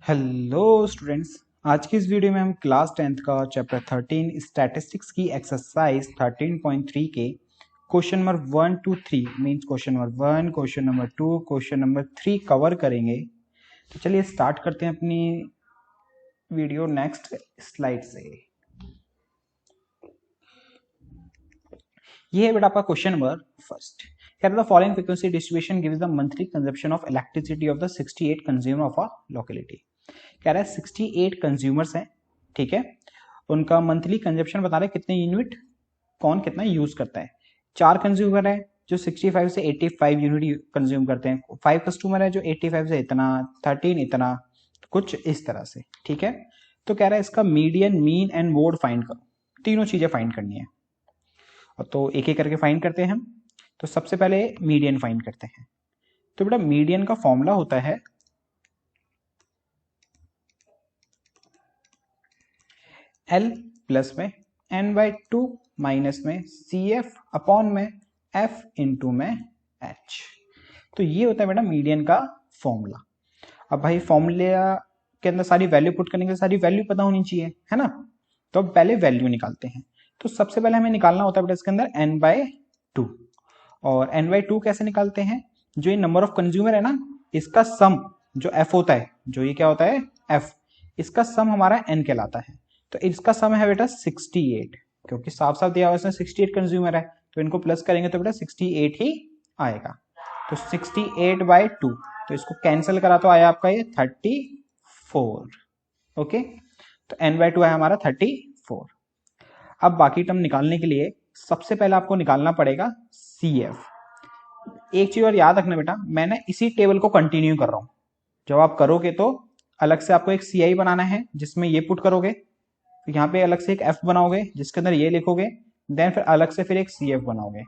Hello students. आज की इस वीडियो में हम क्लास 10th का चैप्टर 13 स्टैटिस्टिक्स की एक्सरसाइज 13.3 के question number 1 to 3 means question number 1, question number 2, question number 3 cover करेंगे। तो चलिए स्टार्ट करते हैं अपनी वीडियो नेक्स्ट स्लाइड से। ये है बेटा आपका क्वेश्चन नंबर फर्स्ट। कह रहा था following frequency distribution gives the monthly consumption of elasticity of the 68 consumer of a locality. कह रहा है 68 कंज्यूमर्स हैं, ठीक है। उनका मंथली कंजप्शन बता रहे कितने यूनिट कौन कितना यूज करता है। 4 कंज्यूमर है जो 65 से 85 यूनिट कंज्यूम करते हैं, 5 कस्टमर है जो 85 से इतना, 13 इतना, कुछ इस तरह से, ठीक है। तो कह रहा है इसका median, mean and mode find करो। तीनों चीजें फाइंड करनी है और तो एक एक करके फाइंड करते हैं हम। तो सबसे पहले मीडियन फाइंड करते हैं। तो बेटा मीडियन का फॉर्मूला होता है L प्लस में n/2 माइनस में CF अपॉन में F इंटू में H। तो ये होता है बेटा मीडियन का फॉर्मूला। अब भाई फॉर्मूला के अंदर सारी वैल्यू पुट करने के लिए सारी वैल्यू पता होनी चाहिए, है ना। तो अब पहले वैल्यू निकालते हैं। तो सबसे पहले हमें निकालना होता है बेटा इसके अंदर n/2। और n/2 कैसे निकालते हैं, जो ये नंबर ऑफ कंज्यूमर है ना, इसका सम जो f होता है, जो ये क्या होता है f, इसका सम हमारा n कहलाता है। तो इसका सम है बेटा 68, क्योंकि साफ साफ दिया हुआ है 68 कंज्यूमर है, तो इनको प्लस करेंगे तो बेटा 68 ही आएगा। तो 68/2, तो इसको कैंसिल करा तो आया आपका ये 34। ओके, तो n/2 है हमारा 34। अब बाकी टर्म निकालने के लिए सबसे पहले आपको निकालना पड़ेगा CF। एक चीज और याद रखना बेटा, मैंने इसी टेबल को कंटिन्यू कर रहा हूं। जब आप करोगे तो अलग से आपको एक CI बनाना है जिसमें ये पुट करोगे, तो यहाँ पे अलग से एक F बनाओगे जिसके अंदर ये लिखोगे, देन फिर अलग से फिर एक CF बनाओगे।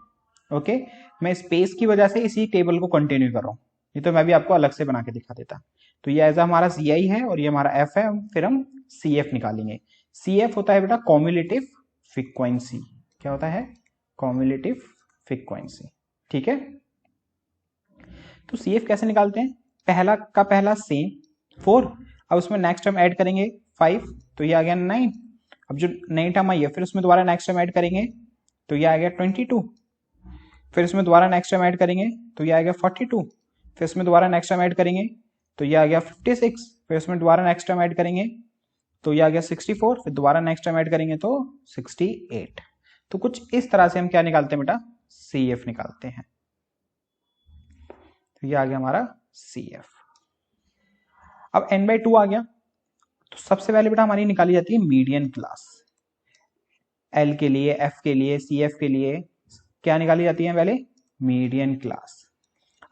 ओके, मैं स्पेस की वजह से इसी टेबल को कंटिन्यू कर रहा हूँ, ये तो मैं भी आपको अलग से बना के दिखा देता। तो ये एज हमारा CI है और ये हमारा F है, फिर हम CF निकालेंगे। CF होता है बेटा कॉम्युलेटिव फ्रीक्वेंसी। क्या होता है? कॉम्युलेटिव फ्रीक्वेंसी, ठीक है। तो CF कैसे निकालते हैं, पहला का पहला सेम 4, अब उसमें नेक्स्ट टर्म ऐड करेंगे 5, तो ये आ गया 9। अब जो नई टर्म आई है फिर उसमें दोबारा नेक्स्ट टर्म ऐड करेंगे तो ये आ गया 22, फिर इसमें दोबारा नेक्स्ट टर्म ऐड करेंगे तो ये आ गया 42, फिर इसमें दोबारा नेक्स्ट टर्म ऐड करेंगे तो ये आ गया 56, फिर इसमें दोबारा नेक्स्ट टर्म ऐड करेंगे तो ये आ गया 64, फिर दोबारा नेक्स्ट टर्म ऐड करेंगे तो 68। तो कुछ इस तरह से हम क्या निकालते हैं बेटा, CF निकालते हैं। तो ये आ गया हमारा CF। अब n/2 आ गया, तो सबसे पहले बेटा हमारी निकाली जाती है मीडियन क्लास। L के लिए, F के लिए, CF के लिए क्या निकाली जाती है पहले, मीडियन क्लास।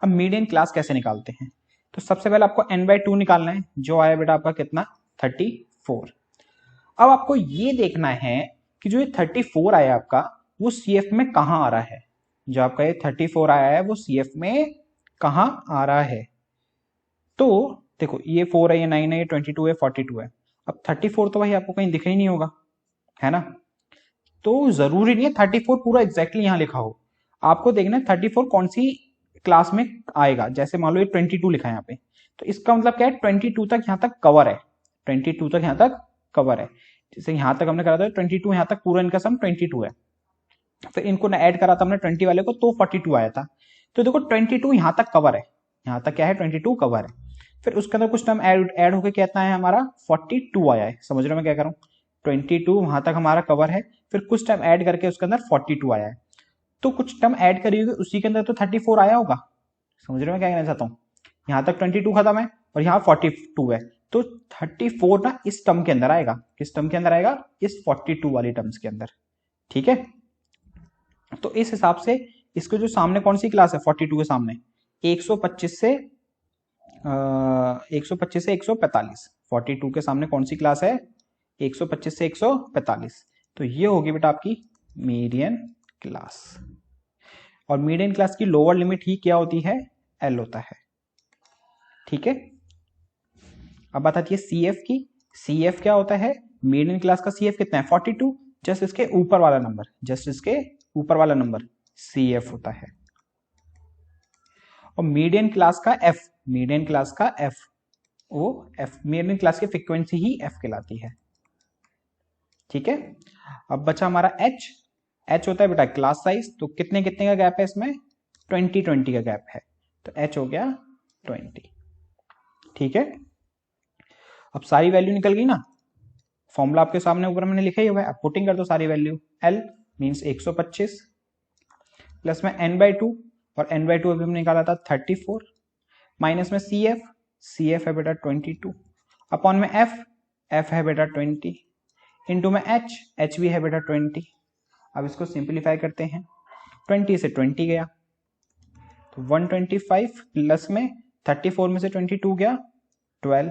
अब मीडियन क्लास कैसे निकालते हैं, तो सबसे पहले आपको n/2 निकालना है, जो आया बेटा आपका कितना 34। अब आपको ये देखना है कि जो ये 34 आया आपका वो CF में कहां आ रहा है। जो आपका ये 34 आया है वो CF में कहां आ रहा है। तो देखो ये 4 है, ये 9 है, ये 22 है, 42 है। अब 34 तो भाई आपको कहीं दिख ही नहीं होगा, है ना। तो जरूरी नहीं है 34 पूरा एग्जैक्टली यहां लिखा हो, आपको देखना है 34 कौन सी क्लास में आएगा। जैसे मान लो ये 22 लिखा है यहाँ पे, तो इसका मतलब क्या है 22 तक यहाँ तक कवर है, 22 तक यहाँ तक कवर है। जैसे यहाँ तक हमने करा था 22, यहाँ तक पूरा इनका सम 22 है, फिर इनको ना ऐड करा था हमने 20 वाले को तो 42 आया था। तो देखो 22 यहाँ तक कवर है, यहाँ तक क्या है 22 कवर है। फिर उसके अंदर कुछ टर्म ऐड होकर कितना है हमारा 42 आया है। समझ रहे हो मैं क्या कर रहा हूँ, 22 वहां तक हमारा कवर है, फिर कुछ टर्म ऐड करके उसके अंदर 42 आया है। तो कुछ टर्म ऐड करी होगी उसी के अंदर तो 34 आया होगा। समझ रहे हो मैं क्या कहना चाहता हूँ, यहाँ तक 22 खत्म है और यहाँ 42 है, तो 34 ना इस टर्म के अंदर आएगा। किस टर्म के अंदर आएगा, इस 42 वाली टर्म्स के अंदर, ठीक है। तो इस हिसाब से इसको जो सामने कौन सी क्लास है 42 के सामने 125 से 125 से 145, 42 के सामने कौन सी क्लास है 125 से 145। तो ये होगी बेटा आपकी मीडियन क्लास। और मीडियन क्लास की लोअर लिमिट ही क्या होती है, L होता है, ठीक है। अब बात आती है CF की। CF क्या होता है, मीडियन क्लास का CF कितना है 42, जस्ट इसके ऊपर वाला नंबर, जस्ट इसके ऊपर वाला नंबर CF होता है। और मीडियन क्लास का F, मीडियन क्लास का F वो एफ मीडियन क्लास की फ्रीक्वेंसी ही एफ कहलाती है। ठीक है, अब बचा हमारा एच। एच होता है बेटा क्लास साइज, तो कितने कितने का गैप है इसमें, 20 का गैप है, तो एच हो गया 20। ठीक है, अब सारी वैल्यू निकल गई ना, फॉर्मूला आपके सामने ऊपर मैंने लिखा ही हुआ है, अब पुटिंग कर दो सारी वैल्यू। एल मीन्स 125 प्लस में n/2, और n/2 अभी हमने निकाला था 34, माइनस में सी एफ है बेटा 22, अपॉन में एफ है बेटा 20, इंटू में एच भी है बेटा 20। अब इसको सिंप्लीफाई करते हैं, 20 से 20 गया तो 125, प्लस में 34 में से 22 गया 12,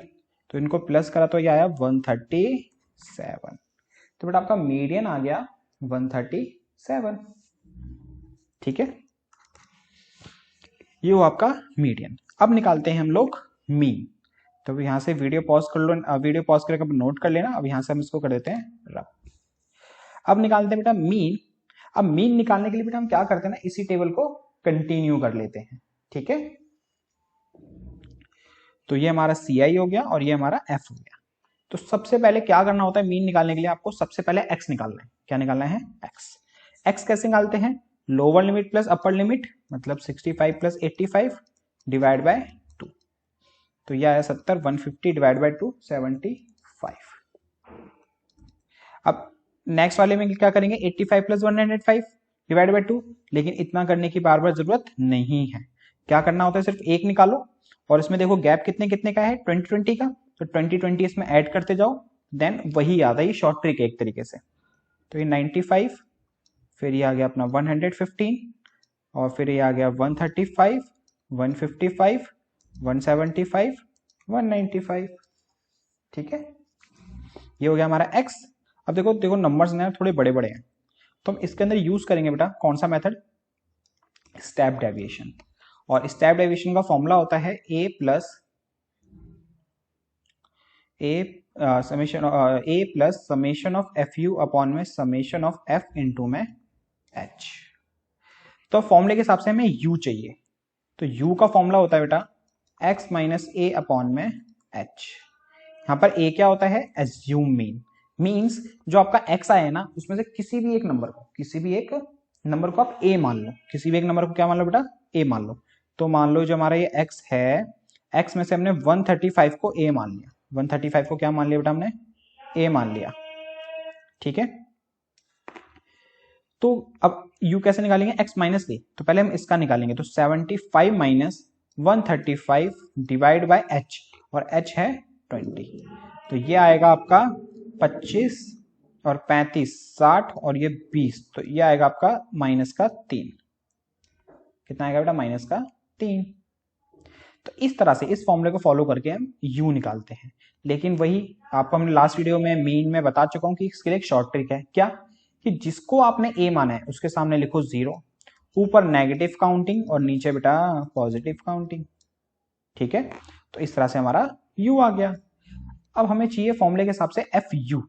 तो इनको प्लस करा तो ये आया 137। तो बेटा आपका मीडियन आ गया 137। ठीक है, ये वो आपका मीडियन। अब निकालते हैं हम लोग मीन। तो यहां से वीडियो पॉज कर लो, वीडियो पॉज करके नोट कर लेना। अब यहां से हम इसको कर देते हैं रब। अब निकालते हैं बेटा मीन। अब मीन निकालने के लिए बेटा हम क्या करते हैं ना, इसी टेबल को कंटिन्यू कर लेते हैं। ठीक है, तो ये हमारा सी आई हो गया और ये हमारा एफ हो गया। तो सबसे पहले क्या करना होता है मीन निकालने के लिए, आपको सबसे पहले एक्स निकालना है। क्या निकालना है, एक्स। एक्स कैसे निकालते हैं, lower limit plus upper limit, मतलब 65 प्लस 85 डिवाइड बाय 2, तो यह आया 70, 150 डिवाइड बाय 2 75। अब नेक्स्ट वाले में क्या करेंगे, 85 प्लस 105 डिवाइड बाय 2, लेकिन इतना करने की बार बार जरूरत नहीं है। क्या करना होता है, सिर्फ एक निकालो, और इसमें देखो गैप कितने कितने का है, 20 का, तो 20 इसमें ऐड करते जाओ, देन वही आता है, ये शॉर्ट ट्रिक है एक तरीके से। तो ये 95, फिर ये आ गया अपना 115, और फिर ये आ गया 135, 155, 175, 195। ठीक है, ये हो गया हमारा x। अब देखो देखो नंबर्स ना थोड़े बड़े बड़े हैं, तो हम इसके अंदर यूज करेंगे बेटा कौन सा मेथड, स्टेप डेविएशन। और स्टेप डेविएशन का फॉर्मूला होता है a plus summation of F you upon में समेशन ऑफ एफ इंटू में h। तो फॉर्मूले के हिसाब से हमें u चाहिए, तो u का फॉर्मूला होता है बेटा x माइनस ए अपॉन में h। यहाँ पर a क्या होता है, एज्यूम मीन, मीन्स जो आपका x आया है ना, उसमें से किसी भी एक नंबर को आप a मान लो, किसी भी एक नंबर को क्या मान लो बेटा, a मान लो। तो मान लो जो हमारा ये x है, x में से हमने 135 को a मान लिया, 135 को क्या मान लिया बेटा हमने, a मान लिया। ठीक है, तो अब u कैसे निकालेंगे, x माइनस ए, तो पहले हम इसका निकालेंगे, तो 75 माइनस 135 डिवाइड बाय h, और h है 20, तो ये आएगा आपका 25 और 35 60 और ये 20, तो ये आएगा आपका माइनस का 3। कितना आएगा बेटा, माइनस का 3। तो इस तरह से इस फॉर्मूले को फॉलो करके हम u निकालते हैं। लेकिन वही आपको हमने लास्ट वीडियो में मीन में बता चुका हूं कि इसके लिए एक शॉर्ट ट्रिक है, क्या कि जिसको आपने a माना है उसके सामने लिखो 0, ऊपर नेगेटिव काउंटिंग और नीचे बेटा पॉजिटिव काउंटिंग। ठीक है, तो इस तरह से हमारा u आ गया। अब हमें चाहिए फॉर्मूले के हिसाब से एफ यू,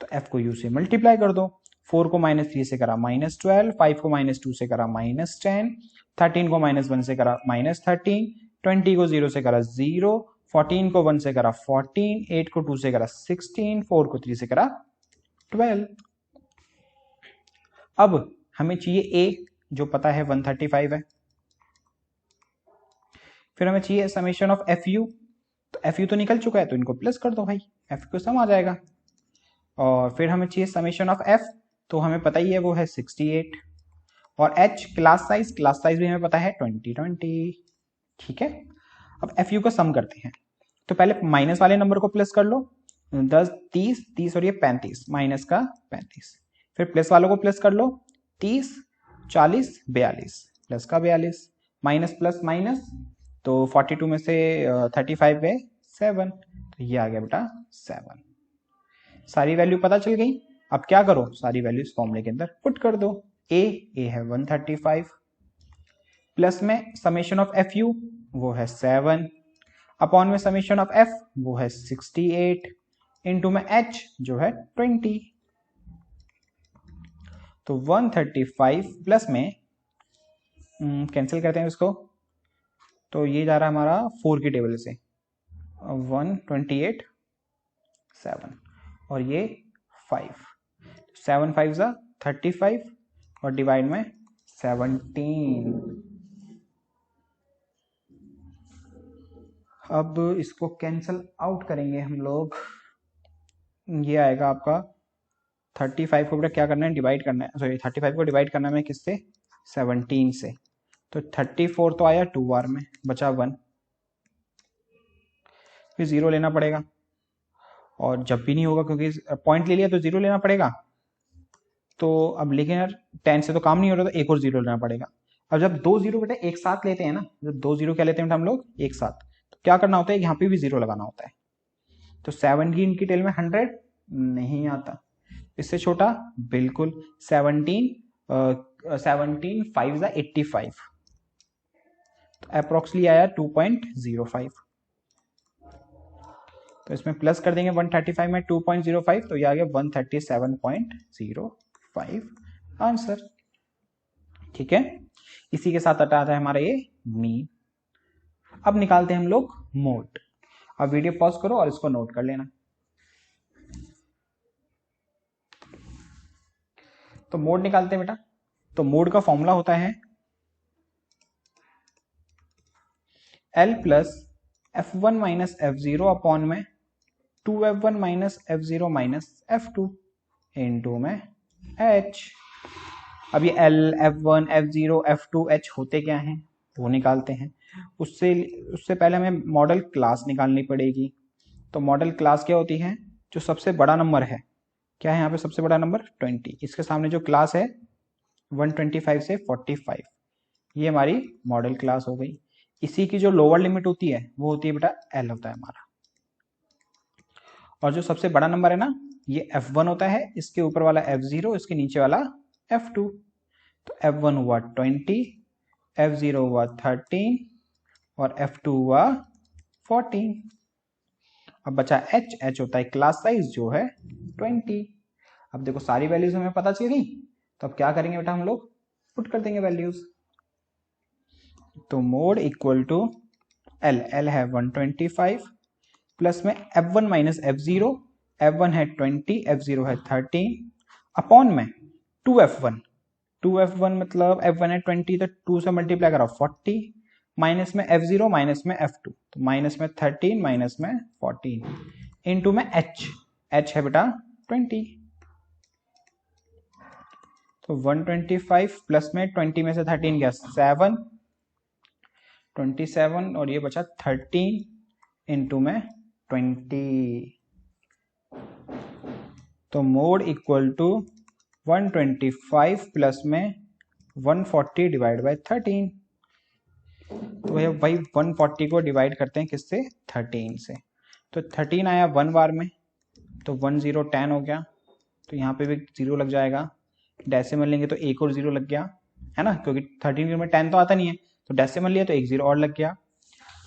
तो एफ को u से मल्टीप्लाई कर दो, 4 को -3 से करा -12, 5 को -2 से करा -10, 13 को -1 से करा -13, 20 को 0 से करा 0, 14 को 1 से करा 14, 8 को 2 से करा 16, 4 को 3 से करा 12। अब हमें चाहिए a, जो पता है 135 है। फिर हमें चाहिए समेशन ऑफ एफ यू, तो एफ यू तो निकल चुका है, तो इनको प्लस कर दो भाई, एफ को सम आ जाएगा। और फिर हमें चाहिए समेशन ऑफ एफ, तो हमें पता ही है वो है 68, और एच क्लास साइज भी हमें पता है 20। ठीक है, अब एफ यू का सम करते हैं, तो पहले माइनस वाले नंबर को प्लस कर लो, 10 30 30 और ये 35, माइनस का 35, फिर प्लस वालों को प्लस कर लो, 30 40 42, प्लस का 42, माइनस प्लस माइनस, तो 42 में से 35 गए 7, तो ये आ गया बेटा 7। सारी वैल्यू पता चल गई। अब क्या करो, सारी वैल्यू इस फॉर्मूले के अंदर पुट कर दो। ए है 135, प्लस में समेशन ऑफ एफ यू वो है 7, अपॉन में समेशन ऑफ एफ वो है 68, इंटू में एच जो है 20। तो 135 प्लस में कैंसिल करते हैं इसको, तो ये जा रहा है हमारा 4 की टेबल से, 128 7 और ये 5, 7 5 ज़ा 35 और डिवाइड में 17। अब इसको कैंसल आउट करेंगे हम लोग, ये आएगा आपका 35 को बेटा क्या करना है, डिवाइड करना है, सॉरी 35 को डिवाइड करना है किससे, 17 से। तो 34 तो आया 2 बार में, बचा 1, फिर 0 लेना पड़ेगा, और जब भी नहीं होगा क्योंकि पॉइंट ले लिया तो 0 लेना पड़ेगा। तो अब लेकिन यार 10 से तो काम नहीं हो रहा, तो एक और 0 लेना पड़ेगा। अब जब 2 0 बेटा एक साथ लेते हैं ना, जब 2 0 क्या लेते हैं हम लोग एक साथ, तो क्या करना होता है, यहाँ पे भी 0 लगाना होता है। तो 17 की टेल में 100 नहीं आता, इससे छोटा बिल्कुल 17 5 ज़ा 85, तो अप्रोक्सली आया 2.05। तो इसमें प्लस कर देंगे 135 में 2.05, तो ये आ गया 137.05 आंसर। ठीक है, इसी के साथ आता है हमारा ये मीन। अब निकालते हैं हम लोग मोड। अब वीडियो पॉज करो और इसको नोट कर लेना। तो मोड निकालते हैं बेटा, तो मोड का फॉर्मूला होता है L plus F1 minus F0 upon में 2F1 minus F0 minus F2 into में H। अब ये L, F1, F0, F2, H होते क्या हैं वो निकालते हैं। उससे पहले हमें मॉडल क्लास निकालनी पड़ेगी। तो मॉडल क्लास क्या होती है, जो सबसे बड़ा नंबर है, क्या है यहाँ पे सबसे बड़ा नंबर 20, इसके सामने जो क्लास है 125 से 45, ये हमारी मॉडल क्लास हो गई। इसी की जो लोअर लिमिट होती है वो होती है बेटा L होता है हमारा। और जो सबसे बड़ा नंबर है ना, ये F1 होता है, इसके ऊपर वाला F0, इसके नीचे वाला F2। तो F1 हुआ 20, F0 हुआ 13 और F2 हुआ 14। अब बचा H होता है क्लास साइज जो है 20। अब देखो सारी वैल्यूज हमें पता चली, तो अब क्या करेंगे बेटा हम लोग पुट कर देंगे वैल्यूज। तो मोड इक्वल टू L है 125 प्लस में F1 माइनस F0, F1 है 20, F0 है 13 अपॉन में 2F1 मतलब F1 है 20, तो 2 से मल्टीप्लाई करो 40, माइनस में F0 माइनस में F2, तो माइनस में 13 माइनस में 14 इंटू में H है बेटा 20। तो 125 प्लस में 20 में से 13 गया 7, 27 और ये बचा 13 इंटू में 20। तो मोड इक्वल टू 125 प्लस में 140 डिवाइड बाय 13। तो भैया भाई 140 को डिवाइड करते हैं किससे, 13 से। तो 13 आया 1 बार में, तो 1 0 10 हो गया, तो यहाँ पे भी 0 लग जाएगा। डेसिमल लेंगे तो एक और 0 लग गया है ना, क्योंकि 13 में 10 तो आता नहीं है, तो डेसिमल लिया तो एक 0 और लग गया।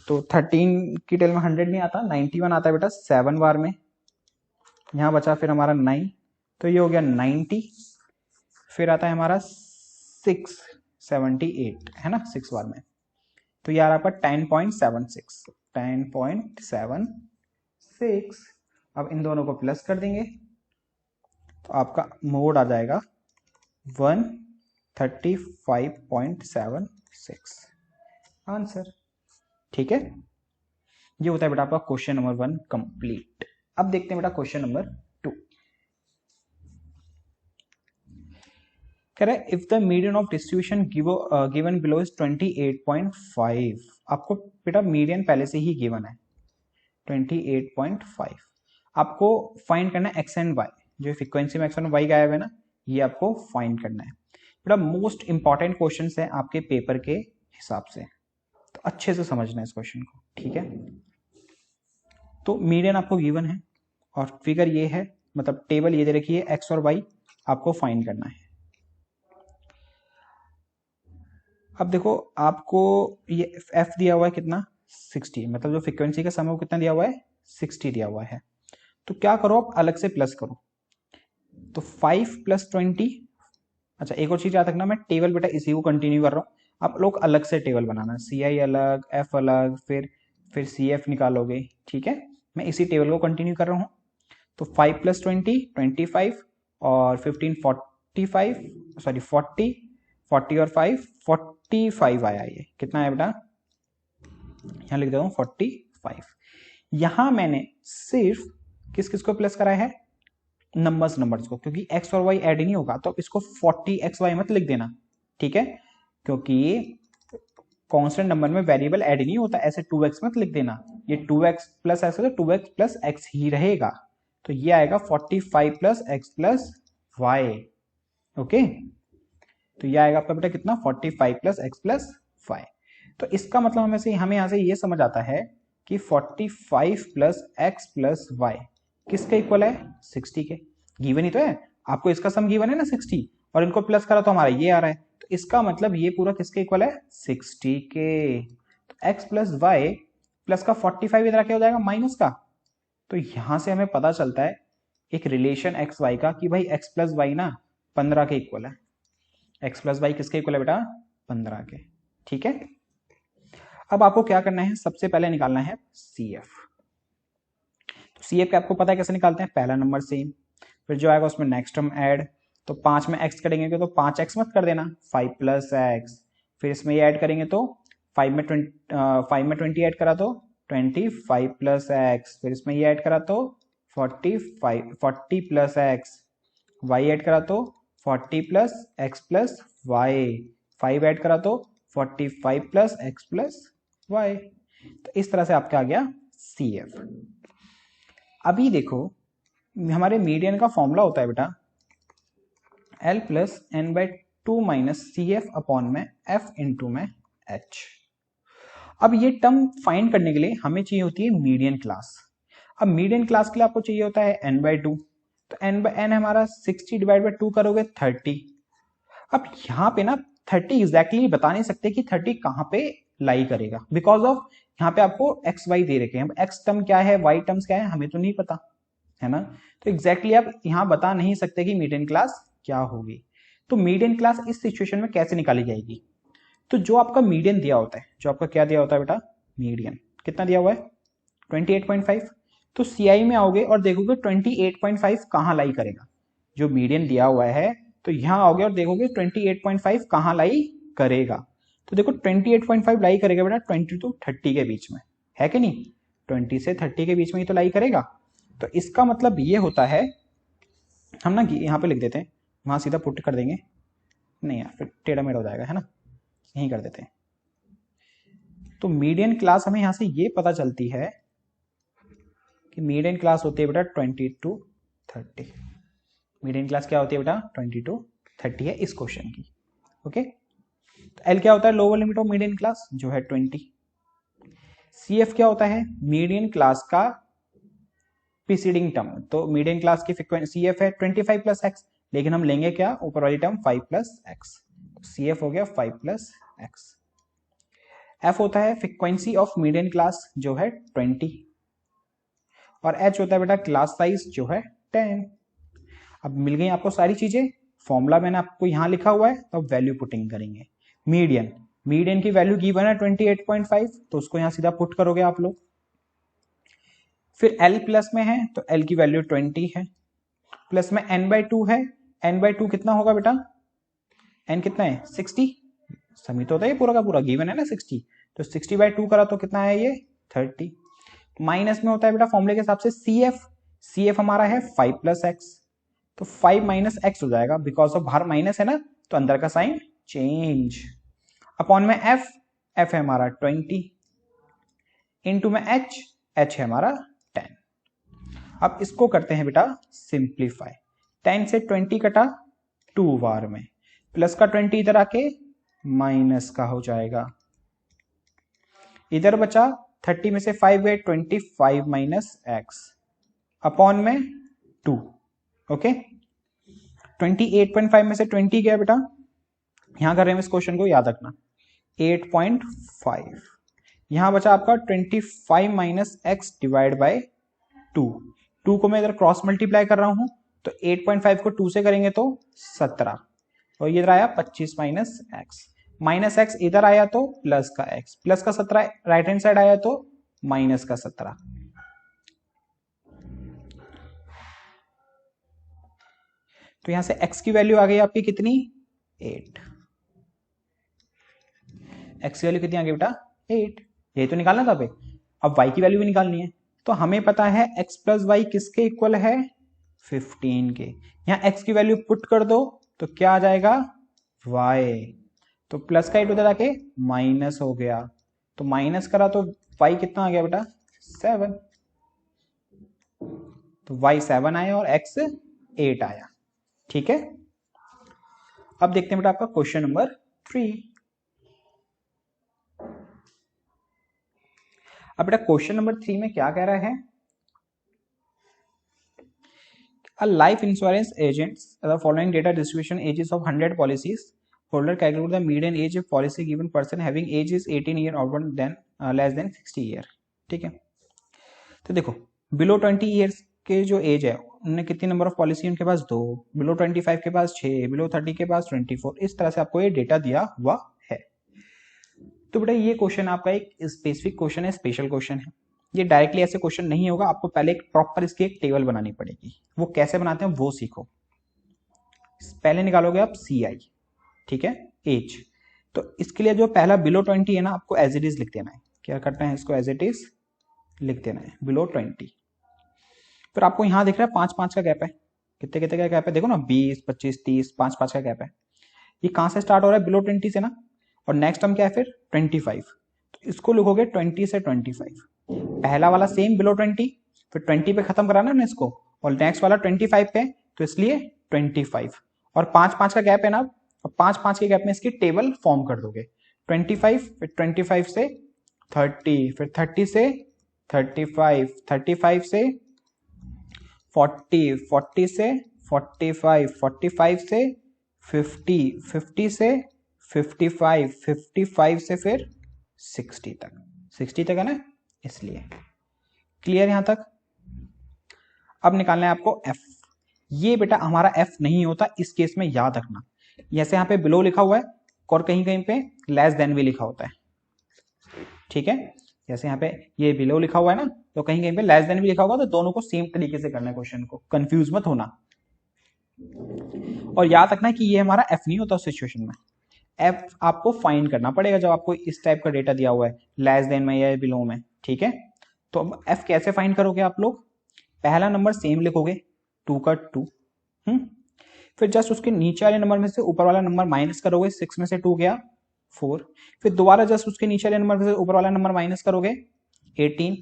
तो 13 की टेल में 100 नहीं आता, 91 आता है बेटा 7 बार में। यहाँ बचा फिर हमारा 9, तो ये हो गया 90। फिर आता है हमारा 678 है ना 6 बार में, तो ये आ रहा आपका 10.76 10.76। अब इन दोनों को प्लस कर देंगे तो आपका मोड आ जाएगा 135.76 आंसर। ठीक है, ये होता है बेटा आपका क्वेश्चन नंबर 1 कंप्लीट। अब देखते हैं बेटा क्वेश्चन नंबर 2। कह रहा है if the median of distribution given below is 28.5। आपको बेटा मीडियन पहले से ही गिवन है 28.5। आपको फाइंड करना है एक्स एंड वाई, जो फ्रीक्वेंसी में एक्स एंड वाई गायब है ना, ये आपको फाइंड करना है बेटा। मोस्ट इंपॉर्टेंट क्वेश्चन है आपके पेपर के हिसाब से, तो अच्छे से समझना है इस क्वेश्चन को। ठीक है, तो मीडियन आपको गिवन है और फिगर ये है, मतलब टेबल ये दे रखी है, एक्स और वाई आपको फाइंड करना है। अब देखो आपको ये एफ दिया हुआ है कितना 60, मतलब जो फ्रीक्वेंसी का समय वो कितना दिया हुआ है 60 दिया हुआ है। तो क्या करो आप अलग से प्लस करो, तो 5 + 20। अच्छा एक और चीज याद रखना, मैं टेबल बेटा इसी को कंटिन्यू कर रहा हूँ, आप लोग अलग से टेबल बनाना, CI अलग, F अलग, फिर फिर CF निकालोगे, ठीक है। मैं इसी टेबल को कंटिन्यू कर रहा हूँ। तो 5 + 20 25 और 15 45, सॉरी 40 40 और 5 45 आया। ये कितना है बेटा, यहाँ लिख देता हूँ 45। यहाँ मैंने सिर्फ किस किस को प्लस कराया है, नंबर्स को, क्योंकि x और y ऐड ही नहीं होगा तो इसको 40xy मत लिख देना, ठीक है, क्योंकि कांस्टेंट नंबर में वेरिएबल ऐड नहीं होता, ऐसे 2x मत लिख देना। ये 2x + x है तो 2x + x ही रहेगा। तो ये आएगा 45 + x + y। ओके, तो ये आएगा आपका बेटा कितना, 45 + x + y। तो इसका मतलब हमें यहाँ से ये समझ आता है कि 45 + x + y किसके इक्वल है, 60 के। गिवन ही तो है, आपको इसका सम गिवन है ना 60, और इनको प्लस करा तो हमारा ये आ रहा है। तो इसका मतलब ये पूरा किसके इक्वल है, 60 के। तो x + y प्लस का 45 इधर क्या हो जाएगा, माइनस का। तो यहां से हमें पता चलता है एक रिलेशन x y का कि भाई x + y ना 15 के इक्वल है। x + y किसके इक्वल है बेटा, 15 के, ठीक है। अब आपको क्या करना है, सबसे पहले निकालना है CF। तो CF का आपको पता है कैसे निकालते हैं, पहला नंबर सेम, फिर जो आएगा उसमें नेक्स्ट टर्म ऐड। तो 5 में x करेंगे तो 5x मत कर देना, 5 + x। फिर इसमें ये ऐड करेंगे तो 5 में 20 ऐड करा तो 25 + x। फिर इसमें ये ऐड करा तो 40 + x। y ऐड करा तो 40 + x + y। 5 ऐड करा तो 45 + x + y। तो इस तरह से आपका आ गया CF। अभी देखो हमारे मीडियन का फॉर्मूला होता है बेटा L + n/2 - CF अपॉन में F इंटू में H। अब ये टर्म फाइंड करने के लिए हमें चाहिए होती है मीडियन क्लास। अब मीडियन क्लास के लिए आपको चाहिए होता है n/2। तो n हमारा 60 / 2 करोगे 30। अब यहाँ पे ना 30 एग्जैक्टली बता नहीं सकते कि 30 कहाँ पे लाई करेगा, बिकॉज ऑफ यहाँ पे आपको एक्स वाई दे रखे हैं। एक्स टर्म क्या है, वाई टर्म्स क्या है, हमें तो नहीं पता है ना। तो एग्जैक्टली आप यहाँ बता नहीं सकते कि मीडियन क्लास क्या होगी। तो मीडियन क्लास इस सिचुएशन में कैसे निकाली जाएगी, तो जो आपका मीडियन दिया होता है, जो आपका क्या दिया होता है बेटा, मीडियन कितना दिया हुआ है 28.5। तो CI में आओगे और देखोगे 28.5 कहाँ लाई करेगा, जो मीडियन दिया हुआ है। तो यहां आओगे और देखोगे 28.5 कहाँ लाई करेगा। तो देखो 28.5 लाई करेगा बेटा 20 to 30 के बीच में, है कि नहीं, 20 से 30 के बीच में ही तो लाई करेगा। तो इसका मतलब ये होता है, हम ना यहाँ पे लिख देते हैं, वहां सीधा पुट कर देंगे, नहीं यार फिर टेढ़ा मेढ़ा हो जाएगा, है ना, यहीं कर देते हैं। तो मीडियन क्लास हमें यहां से ये पता चलती है कि मीडियन क्लास होती है बेटा 20 to 30। मीडियन क्लास क्या होती है बेटा 20 to 30 है इस क्वेश्चन की। ओके, तो एल क्या होता है, lower limit of median class जो है 20। CF क्या होता है, मीडियन क्लास का प्रीसीडिंग टर्म। तो मीडियन क्लास की फ्रीक्वेंसी CF है 25 + x, लेकिन हम लेंगे क्या, ऊपर वाली टर्म 5 + x। CF हो गया 5 + x। F होता है फ्रीक्वेंसी ऑफ मीडियन क्लास जो है 20, और H होता है बेटा क्लास साइज जो है 10। अब मिल गई आपको सारी चीजें, फॉर्मूला मैंने आपको यहां लिखा हुआ है, तो अब वैल्यू पुटिंग करेंगे। मीडियन की वैल्यू गिवन है 28.5, तो उसको यहां सीधा पुट करोगे आप लोग। फिर L प्लस में है तो L की वैल्यू 20 है, प्लस में n/2 है, n/2 कितना होगा बेटा, n कितना है 60, समित होता है पूरा का पूरा, गिवन है ना 60, तो 60/2 करा तो कितना है ये 30। माइनस में होता है बेटा फॉर्मूले के हिसाब से CF हमारा है 5 + x, तो 5 - x हो जाएगा, बिकॉज ऑफ बाहर माइनस है ना तो अंदर का साइन चेंज, अपॉन में f है हमारा 20, इंटू में h है हमारा 10। अब इसको करते हैं बेटा सिंप्लीफाई, 10 से 20 कटा 2 बार में, प्लस का 20 इधर आके माइनस का हो जाएगा, इधर बचा 30 में से 5 गए 25 - x अपॉन में 2। ओके, 28.5 में से 20 गया बेटा, यहां कर रहे हैं इस क्वेश्चन को, याद रखना 8.5, यहां बचा आपका 25 - x डिवाइड बाय 2 को मैं इधर क्रॉस मल्टीप्लाई कर रहा हूं, तो 8.5 को 2 से करेंगे तो 17, और इधर आया 25 - x, माइनस x इधर आया तो प्लस का x, प्लस का 17 राइट हैंड साइड आया तो माइनस का 17। तो यहां से x की वैल्यू आ गई आपकी कितनी 8। x की वैल्यू कितनी आ गई बेटा 8। यही तो निकालना था। अब y की वैल्यू भी निकालनी है। तो हमें पता है x प्लस वाई किसके इक्वल है 15 के। यहां x की वैल्यू पुट कर दो तो क्या आ जाएगा y। तो प्लस का 8 उधर आके माइनस हो गया। तो माइनस करा तो y कितना आ गया बेटा 7। तो y 7 आया और x 8 आया। ठीक है। अब देखते हैं बेटा आपका क्वेश्चन नंबर 3। अब बेटा क्वेश्चन नंबर 3 में क्या कह रहा है, a life insurance agents the following data distribution ages of 100 policies holder calculate the median age of policy given person having age is 18 year or than less than 60 year। ठीक है। तो देखो below 20 years के जो as है उन्होंने कितनी number of policy, उनके पास 2, बिलो 25 के पास 6, बिलो 30 के पास 24। इस तरह से आपको ये डेटा दिया हुआ है। तो बेटा ये क्वेश्चन आपका एक स्पेसिफिक क्वेश्चन है, स्पेशल क्वेश्चन है। ये डायरेक्टली ऐसे क्वेश्चन नहीं होगा, आपको पहले एक प्रॉपर इसकी एक टेबल बनानी पड़ेगी। वो कैसे बनाते हैं वो सीखो। पहले निकालोगे आप CI, ठीक है, एज। तो इसके लिए जो पहला बिलो 20 है ना, आपको एज इट इज लिख देना है। क्या करना है, इसको एज इट इज लिख देना है, बिलो 20। फिर आपको यहां दिख रहा है 5-5 का गैप है। कितने कितने का गैप है देखो ना, 20, 25, 30, 5-5 का गैप है। ये कहां से स्टार्ट हो रहा है, बिलो 20 से ना। और नेक्स्ट टर्म क्या है फिर 25। तो इसको लिखोगे 20 से 25। पहला वाला सेम बिलो 20, फिर 20 पे खत्म कराना ना इसको, और नेक्स्ट वाला 25 पे, तो इसलिए 25। और 5-5 का गैप है ना, और 5-5 के गैप में इसकी टेबल फॉर्म कर दोगे। 25, फिर 25 से 30, फिर 30 से 35, 35 से 40, 40 से 45, 45 से 50, 50 से 55, 55 से फिर 60 तक। 60 तक है ना, इसलिए क्लियर यहां तक। अब निकालना है आपको f। ये बेटा हमारा f नहीं होता इस केस में, याद रखना। जैसे यहाँ पे बिलो लिखा हुआ है और कहीं कहीं पे लेस देन भी लिखा होता है। ठीक है, जैसे यहाँ पे ये बिलो लिखा हुआ है ना, तो कहीं कहीं पे लेस देन भी लिखा होगा। तो दोनों को सेम तरीके से करना है क्वेश्चन को, कंफ्यूज मत होना। और याद रखना है कि ये हमारा f नहीं होता उस सिचुएशन में। f आपको फाइंड करना पड़ेगा जब आपको इस टाइप का डेटा दिया हुआ है, लेस देन में या बिलो में। ठीक है, तो अब f कैसे फाइंड करोगे आप लोग, पहला नंबर सेम लिखोगे 2 का 2, फिर जस्ट उसके नीचे वाले नंबर में से ऊपर वाला नंबर माइनस करोगे। 6 में से 2 गया 4, फिर दोबारा जस्ट उसके नीचे वाले नंबर में से ऊपर वाला नंबर माइनस करोगे 18,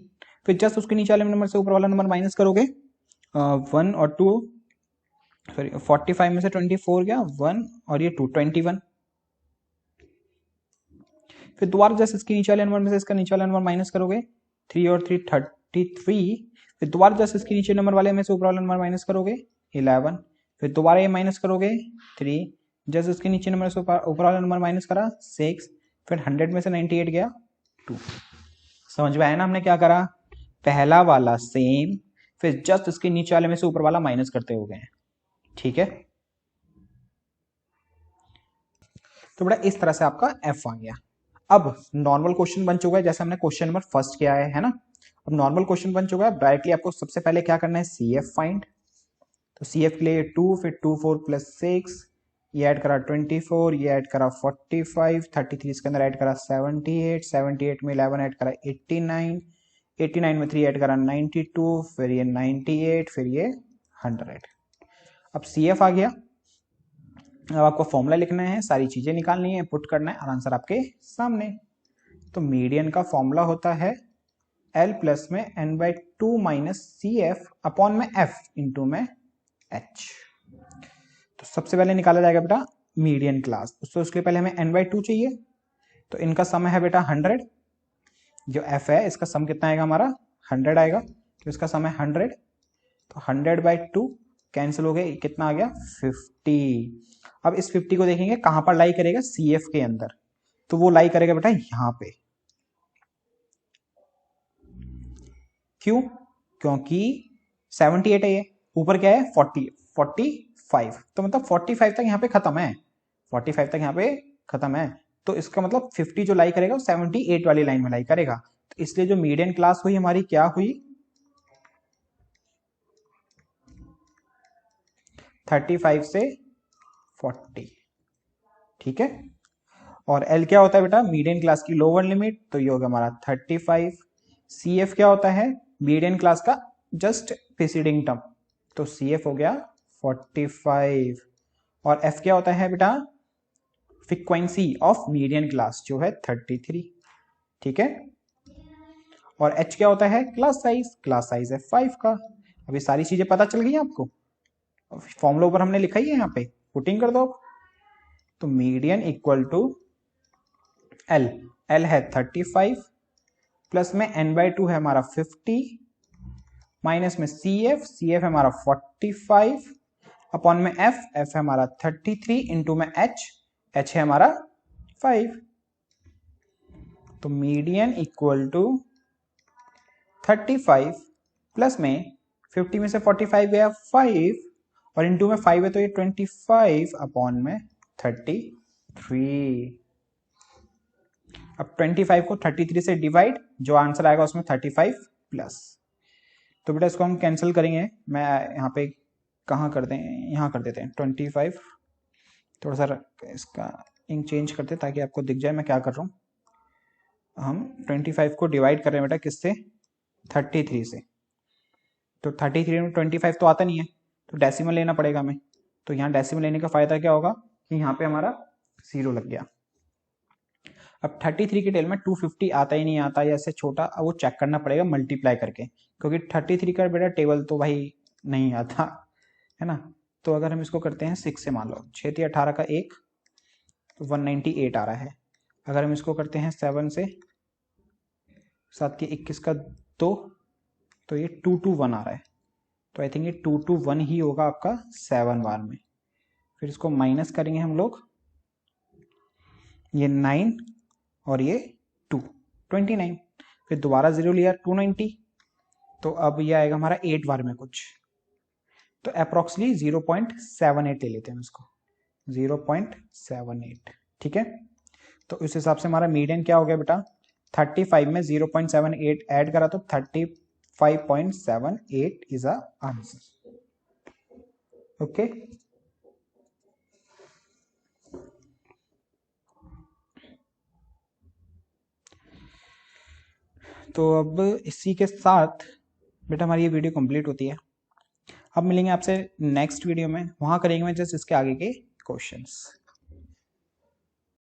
फिर जस्ट उसके नीचे वाले नंबर से ऊपर वाला नंबर माइनस करोगे 1 और 2, सॉरी 45 में से 24 गया 1 और ये 2, 21। फिर दोबारा जस्ट इसके नीचे वाले नंबर में से इसका नीचे वाला नंबर माइनस करोगे 3 और 3 33, फिर दोबारा जस्ट इसके नीचे नंबर वाले में से ऊपर वाला नंबर माइनस करोगे 11, फिर दोबारा ये माइनस करोगे 3, जस्ट इसके नीचे नंबर से ऊपर वाला नंबर माइनस करा 6, फिर 100 में से 98 गया 2। समझ में आया ना हमने क्या करा, पहला वाला सेम, फिर जस्ट इसके नीचे वाले में से ऊपर वाला माइनस करते हो गए। ठीक है, तो बड़ा इस तरह से आपका f आ गया। अब नॉर्मल क्वेश्चन बन चुका है, जैसे हमने क्वेश्चन नंबर फर्स्ट किया है ना। अब नॉर्मल क्वेश्चन बन चुका है, डायरेक्टली आपको सबसे पहले क्या करना है, CF फाइंड। तो CF के लिए 2, फिर 2 4 प्लस 6, ये ऐड करा 24, ये ऐड करा 45, 33 इसके अंदर ऐड करा 78, 78 में 11 ऐड करा 89, 89 में 3 ऐड करा 92, फिर ये 98, फिर ये 100। अब CF आ गया। अब आपको फॉर्मूला लिखना है, सारी चीजें निकालनी है, पुट करना है और आंसर आपके सामने। तो मीडियन का फॉर्मूला होता है L प्लस में n/2 माइनस CF अपॉन में F इंटू में H। तो सबसे पहले निकाला जाएगा बेटा मीडियन क्लास, तो उसके पहले हमें n/2 चाहिए। तो इनका सम है बेटा 100, जो F है इसका सम कितना आएगा हमारा 100 आएगा, तो इसका सम है 100। तो 100/2 कैंसिल हो गए, कितना आ गया 50। अब इस 50 को देखेंगे कहां पर लाई करेगा, CF के अंदर। तो वो लाई करेगा बेटा यहां पे। क्यों, क्योंकि 78 है, ये ऊपर क्या है 45, तो मतलब 45 तक यहाँ पे खत्म है, 45 तक यहाँ पे खत्म है। तो इसका मतलब 50 जो लाई करेगा वो 78 वाली लाइन में लाई करेगा। तो इसलिए जो मीडियन क्लास हुई हमारी क्या हुई 35 से 40, ठीक है। और L क्या होता है बेटा मीडियन क्लास की लोअर लिमिट, तो ये होगा हमारा 35। CF क्या होता है मीडियन क्लास का जस्ट प्रीसीडिंग टर्म, तो CF हो गया 45। और F क्या होता है बेटा फ्रीक्वेंसी ऑफ मीडियन क्लास जो है 33, ठीक है। और H क्या होता है क्लास साइज है 5 का। अभी सारी चीजें पता चल गई आपको, फॉर्मूला ऊपर हमने लिखा ही है, यहाँ पे पुटिंग कर दो। तो मीडियन इक्वल टू L है 35 प्लस में n/2 है हमारा 50 माइनस में CF है हमारा 45 अपॉन में F है हमारा 33 इंटू में H है हमारा 5। तो मीडियन इक्वल टू 35 प्लस में 50 में से 45 गया 5 और इंटू में 5 है तो ये 25 अपॉन में 33। अब 25 को 33 से डिवाइड, जो आंसर आएगा उसमें 35 प्लस। तो बेटा इसको हम कैंसिल करेंगे, मैं यहाँ पे कहाँ कर दें, यहाँ कर देते हैं 25। थोड़ा सा इसका इंक चेंज करते ताकि आपको दिख जाए मैं क्या कर रहा हूँ। हम 25 को डिवाइड कर रहे हैं बेटा किससे 33 से, तो 33 में 25 तो आता नहीं है, तो डेसिमल लेना पड़ेगा हमें। तो यहाँ डेसिमल लेने का फायदा क्या होगा कि यहाँ पे हमारा 0 लग गया। अब 33 की टेल में 250 आता ही नहीं आता या इससे छोटा, अब वो चेक करना पड़ेगा मल्टीप्लाई करके, क्योंकि 33 का बेटा टेबल तो भाई नहीं आता है ना। तो अगर हम इसको करते हैं 6 से, मान लो 6 × 18 का 1 तो 198 आ रहा है। अगर हम इसको करते हैं 7 से, 7 के 21 का 2 तो ये 221 आ रहा है। तो आई थिंक ये 221 ही होगा आपका 7 बार में। फिर इसको माइनस करेंगे हम लोग, ये 9 और ये 29, फिर दोबारा 0 लिया 290, तो अब ये आएगा हमारा 8 बार में कुछ, तो अप्रोक्सीमेटली 0.78 ले लेते हैं इसको 0.78, ठीक है। तो इस हिसाब से हमारा मीडियन क्या हो गया बेटा 35 में 0.78 ऐड करा तो 35.78 इज अ आंसर, ओके। तो अब इसी के साथ बेटा हमारी ये वीडियो कंप्लीट होती है। अब मिलेंगे आपसे नेक्स्ट वीडियो में, वहां करेंगे मैं जस्ट इसके आगे के क्वेश्चंस।